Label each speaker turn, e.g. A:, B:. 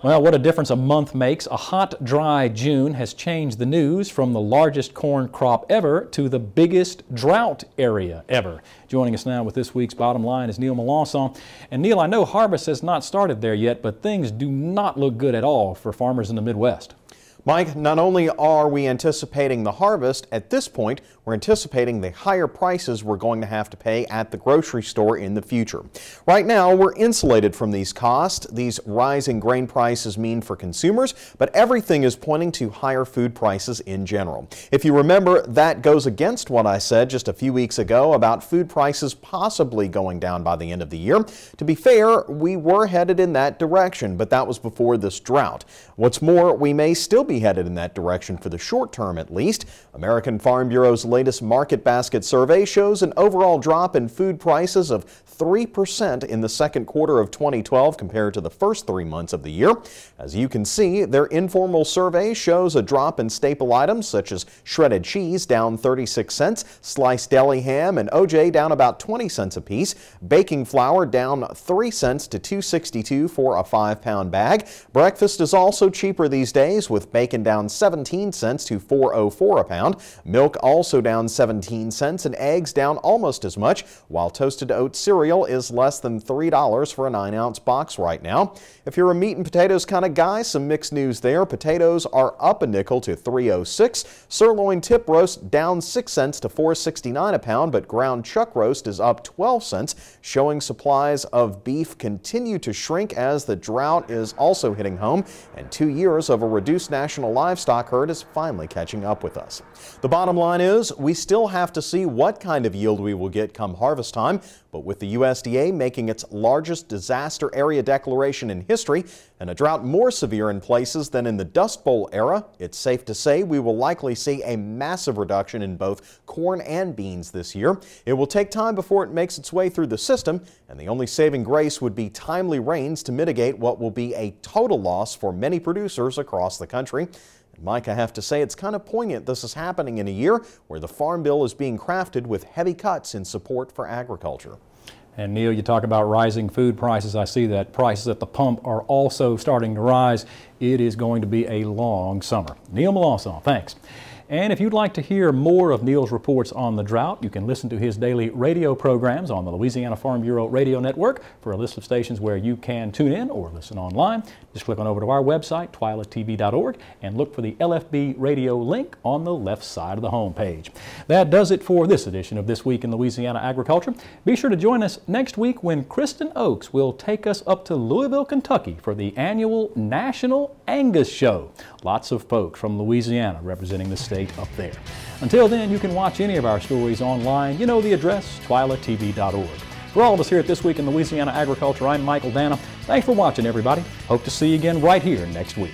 A: Well, what a difference a month makes. A hot, dry June has changed the news from the largest corn crop ever to the biggest drought area ever. Joining us now with this week's Bottom Line is Neil Melancon. And Neil, I know harvest has not started there yet, but things do not look good at all for farmers in the Midwest.
B: Mike, not only are we anticipating the harvest, at this point, we're anticipating the higher prices we're going to have to pay at the grocery store in the future. Right now, we're insulated from these costs. These rising grain prices mean for consumers, but everything is pointing to higher food prices in general. If you remember, that goes against what I said just a few weeks ago about food prices possibly going down by the end of the year. To be fair, we were headed in that direction, but that was before this drought. What's more, we may still be headed in that direction for the short term at least. American Farm Bureau's latest market basket survey shows an overall drop in food prices of 3% in the second quarter of 2012 compared to the first 3 months of the year. As you can see, their informal survey shows a drop in staple items such as shredded cheese down 36 cents, sliced deli ham and OJ down about 20 cents apiece, baking flour down 3 cents to $2.62 for a 5-pound bag. Breakfast is also cheaper these days, with bacon down 17 cents to $4.04 a pound. Milk also down 17 cents and eggs down almost as much, while toasted oat cereal is less than $3 for a 9-ounce box right now. If you're a meat and potatoes kind of guy, some mixed news there. Potatoes are up a nickel to $3.06. Sirloin tip roast down 6 cents to $4.69 a pound, but ground chuck roast is up 12 cents, showing supplies of beef continue to shrink as the drought is also hitting home, and 2 years of a reduced national livestock herd is finally catching up with us. The bottom line is we still have to see what kind of yield we will get come harvest time, but with the USDA making its largest disaster area declaration in history and a drought more severe in places than in the Dust Bowl era, it's safe to say we will likely see a massive reduction in both corn and beans this year. It will take time before it makes its way through the system, and the only saving grace would be timely rains to mitigate what will be a total loss for many producers across the country. Mike, I have to say it's kind of poignant this is happening in a year where the Farm Bill is being crafted with heavy cuts in support for agriculture.
A: And Neil, you talk about rising food prices. I see that prices at the pump are also starting to rise. It is going to be a long summer. Neil Melancon, thanks. And if you'd like to hear more of Neil's reports on the drought, you can listen to his daily radio programs on the Louisiana Farm Bureau Radio Network. For a list of stations where you can tune in or listen online, just click on over to our website, twilatv.org, and look for the LFB radio link on the left side of the homepage. That does it for this edition of This Week in Louisiana Agriculture. Be sure to join us next week when Kristen Oakes will take us up to Louisville, Kentucky for the annual National Angus Show. Lots of folks from Louisiana representing the state up there. Until then, you can watch any of our stories online. You know the address, twilatv.org. For all of us here at This Week in Louisiana Agriculture, I'm Michael Dana. Thanks for watching, everybody. Hope to see you again right here next week.